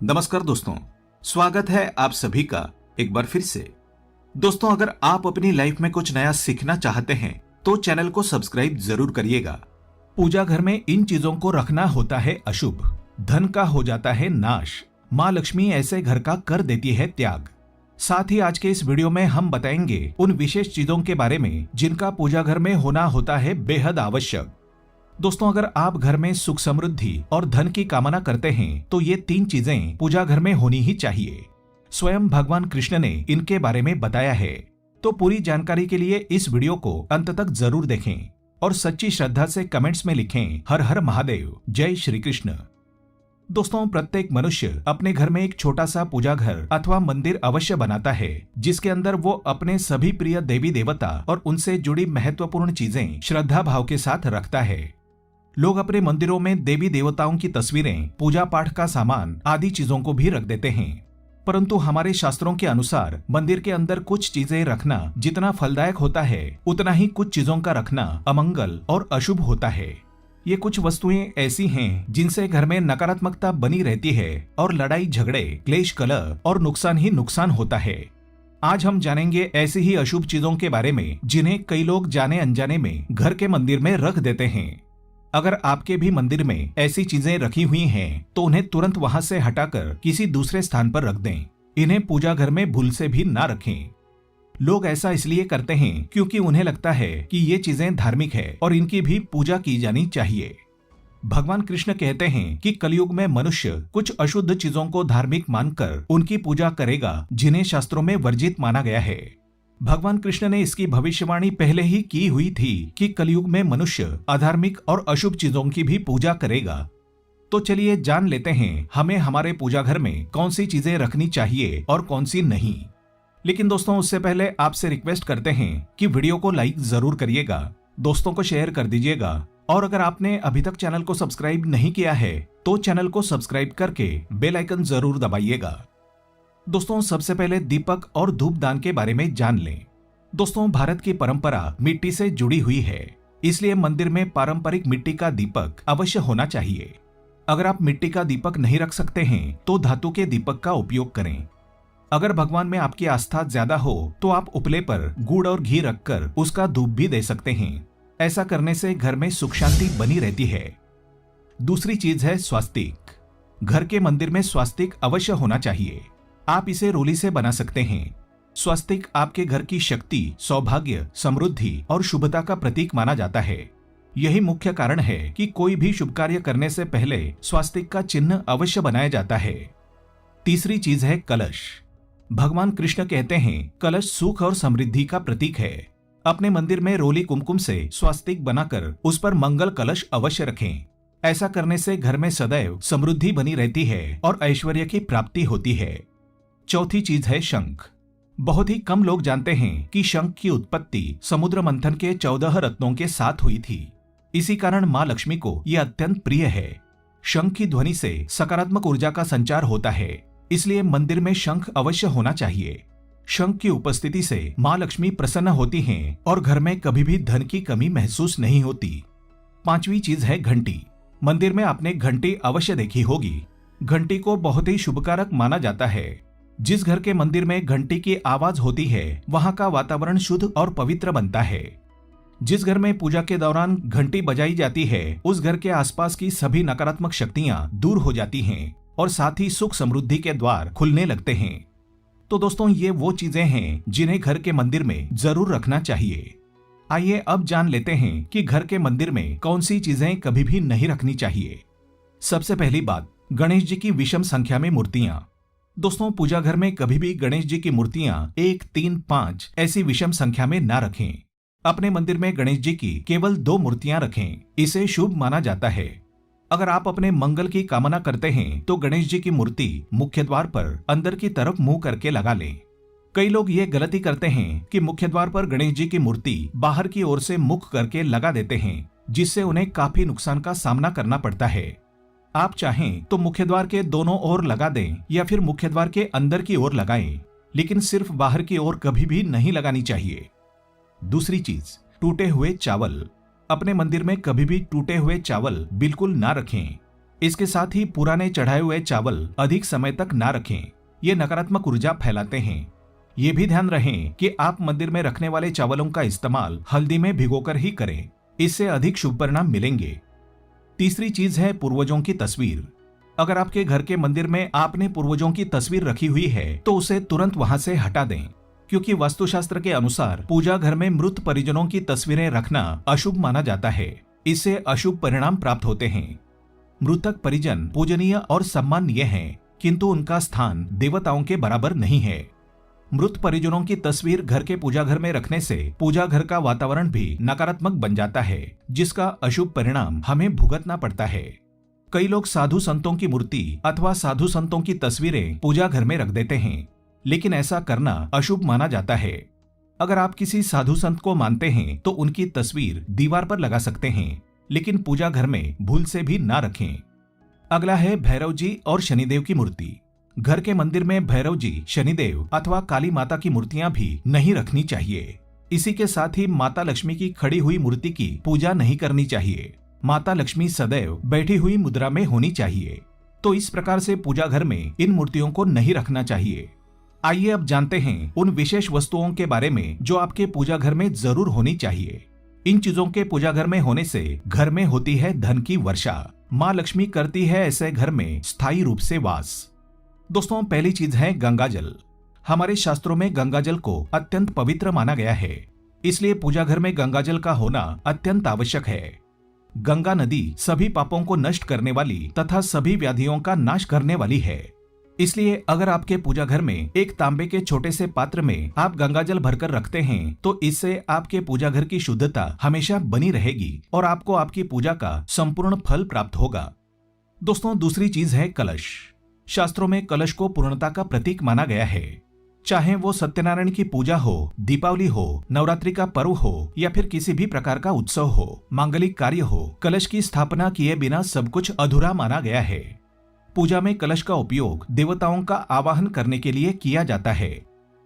नमस्कार दोस्तों, स्वागत है आप सभी का एक बार फिर से। दोस्तों, अगर आप अपनी लाइफ में कुछ नया सीखना चाहते हैं तो चैनल को सब्सक्राइब जरूर करिएगा। पूजा घर में इन चीजों को रखना होता है अशुभ, धन का हो जाता है नाश, माँ लक्ष्मी ऐसे घर का कर देती है त्याग। साथ ही आज के इस वीडियो में हम बताएंगे उन विशेष चीजों के बारे में जिनका पूजा घर में होना होता है बेहद आवश्यक। दोस्तों, अगर आप घर में सुख समृद्धि और धन की कामना करते हैं तो ये 3 चीजें पूजा घर में होनी ही चाहिए। स्वयं भगवान कृष्ण ने इनके बारे में बताया है। तो पूरी जानकारी के लिए इस वीडियो को अंत तक जरूर देखें और सच्ची श्रद्धा से कमेंट्स में लिखें हर हर महादेव, जय श्री कृष्ण। दोस्तों, प्रत्येक मनुष्य अपने घर में एक छोटा सा पूजा घर अथवा मंदिर अवश्य बनाता है, जिसके अंदर वो अपने सभी प्रिय देवी देवता और उनसे जुड़ी महत्वपूर्ण चीजें श्रद्धा भाव के साथ रखता है। लोग अपने मंदिरों में देवी देवताओं की तस्वीरें, पूजा पाठ का सामान आदि चीजों को भी रख देते हैं। परंतु हमारे शास्त्रों के अनुसार मंदिर के अंदर कुछ चीजें रखना जितना फलदायक होता है, उतना ही कुछ चीजों का रखना अमंगल और अशुभ होता है। ये कुछ वस्तुएं ऐसी हैं जिनसे घर में नकारात्मकता बनी रहती है और लड़ाई झगड़े, क्लेश, कलह और नुकसान ही नुकसान होता है। आज हम जानेंगे ऐसी ही अशुभ चीजों के बारे में जिन्हें कई लोग जाने अनजाने में घर के मंदिर में रख देते हैं। अगर आपके भी मंदिर में ऐसी चीजें रखी हुई हैं, तो उन्हें तुरंत वहां से हटाकर किसी दूसरे स्थान पर रख दें। इन्हें पूजा घर में भूल से भी ना रखें। लोग ऐसा इसलिए करते हैं क्योंकि उन्हें लगता है कि ये चीजें धार्मिक है और इनकी भी पूजा की जानी चाहिए। भगवान कृष्ण कहते हैं कि कलयुग में मनुष्य कुछ अशुद्ध चीजों को धार्मिक मानकर उनकी पूजा करेगा, जिन्हें शास्त्रों में वर्जित माना गया है। भगवान कृष्ण ने इसकी भविष्यवाणी पहले ही की हुई थी कि कलयुग में मनुष्य अधार्मिक और अशुभ चीजों की भी पूजा करेगा। तो चलिए जान लेते हैं हमें हमारे पूजा घर में कौन सी चीजें रखनी चाहिए और कौन सी नहीं। लेकिन दोस्तों, उससे पहले आपसे रिक्वेस्ट करते हैं कि वीडियो को लाइक जरूर करिएगा, दोस्तों को शेयर कर दीजिएगा और अगर आपने अभी तक चैनल को सब्सक्राइब नहीं किया है तो चैनल को सब्सक्राइब करके बेल आइकन जरूर दबाइएगा। दोस्तों, सबसे पहले दीपक और धूप दान के बारे में जान लें। दोस्तों, भारत की परंपरा मिट्टी से जुड़ी हुई है, इसलिए मंदिर में पारंपरिक मिट्टी का दीपक अवश्य होना चाहिए। अगर आप मिट्टी का दीपक नहीं रख सकते हैं तो धातु के दीपक का उपयोग करें। अगर भगवान में आपकी आस्था ज्यादा हो तो आप उपले पर गुड़ और घी रखकर उसका धूप भी दे सकते हैं। ऐसा करने से घर में सुख शांति बनी रहती है। दूसरी चीज है स्वास्तिक। घर के मंदिर में स्वास्तिक अवश्य होना चाहिए। आप इसे रोली से बना सकते हैं। स्वास्तिक आपके घर की शक्ति, सौभाग्य, समृद्धि और शुभता का प्रतीक माना जाता है। यही मुख्य कारण है कि कोई भी शुभ कार्य करने से पहले स्वास्तिक का चिन्ह अवश्य बनाया जाता है। तीसरी चीज है कलश। भगवान कृष्ण कहते हैं कलश सुख और समृद्धि का प्रतीक है। अपने मंदिर में रोली कुमकुम से स्वास्तिक बनाकर उस पर मंगल कलश अवश्य रखें। ऐसा करने से घर में सदैव समृद्धि बनी रहती है और ऐश्वर्य की प्राप्ति होती है। चौथी चीज है शंख। बहुत ही कम लोग जानते हैं कि शंख की उत्पत्ति समुद्र मंथन के 14 रत्नों के साथ हुई थी। इसी कारण माँ लक्ष्मी को यह अत्यंत प्रिय है। शंख की ध्वनि से सकारात्मक ऊर्जा का संचार होता है, इसलिए मंदिर में शंख अवश्य होना चाहिए। शंख की उपस्थिति से माँ लक्ष्मी प्रसन्न होती हैं और घर में कभी भी धन की कमी महसूस नहीं होती। पांचवी चीज है घंटी। मंदिर में आपने घंटी अवश्य देखी होगी। घंटी को बहुत ही शुभकारक माना जाता है। जिस घर के मंदिर में घंटी की आवाज होती है वहां का वातावरण शुद्ध और पवित्र बनता है। जिस घर में पूजा के दौरान घंटी बजाई जाती है उस घर के आसपास की सभी नकारात्मक शक्तियां दूर हो जाती हैं और साथ ही सुख समृद्धि के द्वार खुलने लगते हैं। तो दोस्तों, ये वो चीजें हैं जिन्हें घर के मंदिर में जरूर रखना चाहिए। आइए अब जान लेते हैं कि घर के मंदिर में कौन सी चीजें कभी भी नहीं रखनी चाहिए। सबसे पहली बात, गणेश जी की विषम संख्या में मूर्तियां। दोस्तों, पूजा घर में कभी भी गणेश जी की मूर्तियां 1, 3, 5 ऐसी विषम संख्या में ना रखें। अपने मंदिर में गणेश जी की केवल 2 मूर्तियां रखें, इसे शुभ माना जाता है। अगर आप अपने मंगल की कामना करते हैं तो गणेश जी की मूर्ति मुख्य द्वार पर अंदर की तरफ मुंह करके लगा लें। कई लोग ये गलती करते हैं कि मुख्य द्वार पर गणेश जी की मूर्ति बाहर की ओर से मुख करके लगा देते हैं, जिससे उन्हें काफी नुकसान का सामना करना पड़ता है। आप चाहें तो मुख्य द्वार के दोनों ओर लगा दें या फिर मुख्य द्वार के अंदर की ओर लगाएं, लेकिन सिर्फ बाहर की ओर कभी भी नहीं लगानी चाहिए। दूसरी चीज, टूटे हुए चावल। अपने मंदिर में कभी भी टूटे हुए चावल बिल्कुल ना रखें। इसके साथ ही पुराने चढ़ाए हुए चावल अधिक समय तक ना रखें, ये नकारात्मक ऊर्जा फैलाते हैं। ये भी ध्यान रहे कि आप मंदिर में रखने वाले चावलों का इस्तेमाल हल्दी में भिगोकर ही करें, इससे अधिक शुभ परिणाम मिलेंगे। तीसरी चीज है पूर्वजों की तस्वीर। अगर आपके घर के मंदिर में आपने पूर्वजों की तस्वीर रखी हुई है तो उसे तुरंत वहां से हटा दें, क्योंकि वास्तुशास्त्र के अनुसार पूजा घर में मृत परिजनों की तस्वीरें रखना अशुभ माना जाता है। इससे अशुभ परिणाम प्राप्त होते हैं। मृतक परिजन पूजनीय और सम्माननीय हैं, किंतु उनका स्थान देवताओं के बराबर नहीं है। मृत परिजनों की तस्वीर घर के पूजा घर में रखने से पूजा घर का वातावरण भी नकारात्मक बन जाता है, जिसका अशुभ परिणाम हमें भुगतना पड़ता है। कई लोग साधु संतों की मूर्ति अथवा साधु संतों की तस्वीरें पूजा घर में रख देते हैं, लेकिन ऐसा करना अशुभ माना जाता है। अगर आप किसी साधु संत को मानते हैं तो उनकी तस्वीर दीवार पर लगा सकते हैं, लेकिन पूजा घर में भूल से भी ना रखें। अगला है भैरव जी और शनिदेव की मूर्ति। घर के मंदिर में भैरव जी, शनिदेव अथवा काली माता की मूर्तियां भी नहीं रखनी चाहिए। इसी के साथ ही माता लक्ष्मी की खड़ी हुई मूर्ति की पूजा नहीं करनी चाहिए। माता लक्ष्मी सदैव बैठी हुई मुद्रा में होनी चाहिए। तो इस प्रकार से पूजा घर में इन मूर्तियों को नहीं रखना चाहिए। आइए अब जानते हैं उन विशेष वस्तुओं के बारे में जो आपके पूजा घर में जरूर होनी चाहिए। इन चीजों के पूजा घर में होने से घर में होती है धन की वर्षा। माँ लक्ष्मी करती है ऐसे घर में स्थायी रूप से वास। दोस्तों, पहली चीज है गंगा जल। हमारे शास्त्रों में गंगा जल को अत्यंत पवित्र माना गया है, इसलिए पूजा घर में गंगा जल का होना अत्यंत आवश्यक है। गंगा नदी सभी पापों को नष्ट करने वाली तथा सभी व्याधियों का नाश करने वाली है। इसलिए अगर आपके पूजा घर में एक तांबे के छोटे से पात्र में आप गंगा जल भरकर रखते हैं तो इससे आपके पूजा घर की शुद्धता हमेशा बनी रहेगी और आपको आपकी पूजा का संपूर्ण फल प्राप्त होगा। दोस्तों, दूसरी चीज है कलश। शास्त्रों में कलश को पूर्णता का प्रतीक माना गया है। चाहे वो सत्यनारायण की पूजा हो, दीपावली हो, नवरात्रि का पर्व हो या फिर किसी भी प्रकार का उत्सव हो, मांगलिक कार्य हो, कलश की स्थापना किए बिना सब कुछ अधूरा माना गया है। पूजा में कलश का उपयोग देवताओं का आवाहन करने के लिए किया जाता है।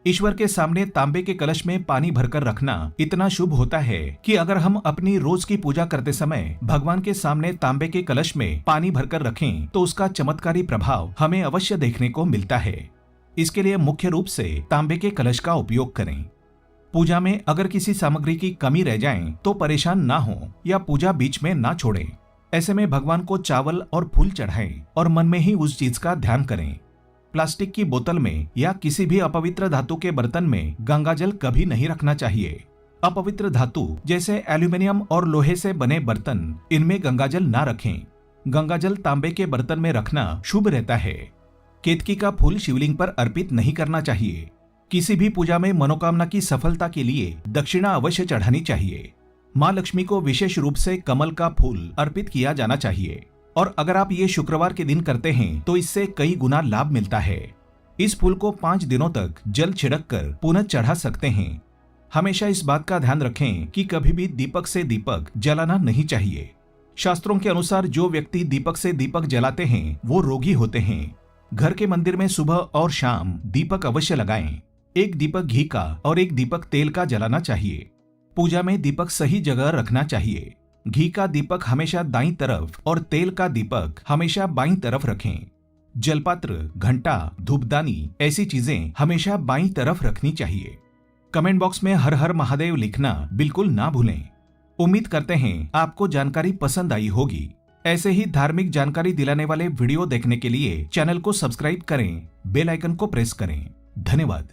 ईश्वर के सामने तांबे के कलश में पानी भरकर रखना इतना शुभ होता है कि अगर हम अपनी रोज की पूजा करते समय भगवान के सामने तांबे के कलश में पानी भरकर रखें तो उसका चमत्कारी प्रभाव हमें अवश्य देखने को मिलता है। इसके लिए मुख्य रूप से तांबे के कलश का उपयोग करें। पूजा में अगर किसी सामग्री की कमी रह जाए तो परेशान ना हो या पूजा बीच में ना छोड़ें। ऐसे में भगवान को चावल और फूल चढ़ाएं और मन में ही उस चीज का ध्यान करें। प्लास्टिक की बोतल में या किसी भी अपवित्र धातु के बर्तन में गंगा जल कभी नहीं रखना चाहिए। अपवित्र धातु जैसे एल्यूमिनियम और लोहे से बने बर्तन, इनमें गंगा जल ना रखें। गंगा जल तांबे के बर्तन में रखना शुभ रहता है। केतकी का फूल शिवलिंग पर अर्पित नहीं करना चाहिए। किसी भी पूजा में मनोकामना की सफलता के लिए दक्षिणा अवश्य चढ़ानी चाहिए। माँ लक्ष्मी को विशेष रूप से कमल का फूल अर्पित किया जाना चाहिए और अगर आप ये शुक्रवार के दिन करते हैं तो इससे कई गुना लाभ मिलता है। इस फूल को 5 दिनों तक जल छिड़क कर पुनः चढ़ा सकते हैं। हमेशा इस बात का ध्यान रखें कि कभी भी दीपक से दीपक जलाना नहीं चाहिए। शास्त्रों के अनुसार जो व्यक्ति दीपक से दीपक जलाते हैं वो रोगी होते हैं। घर के मंदिर में सुबह और शाम दीपक अवश्य लगाएं। एक दीपक घी का और एक दीपक तेल का जलाना चाहिए। पूजा में दीपक सही जगह रखना चाहिए। घी का दीपक हमेशा दाईं तरफ और तेल का दीपक हमेशा बाईं तरफ रखें। जलपात्र, घंटा, धूपदानी ऐसी चीजें हमेशा बाईं तरफ रखनी चाहिए। कमेंट बॉक्स में हर हर महादेव लिखना बिल्कुल ना भूलें। उम्मीद करते हैं आपको जानकारी पसंद आई होगी। ऐसे ही धार्मिक जानकारी दिलाने वाले वीडियो देखने के लिए चैनल को सब्सक्राइब करें, बेल आइकन को प्रेस करें। धन्यवाद।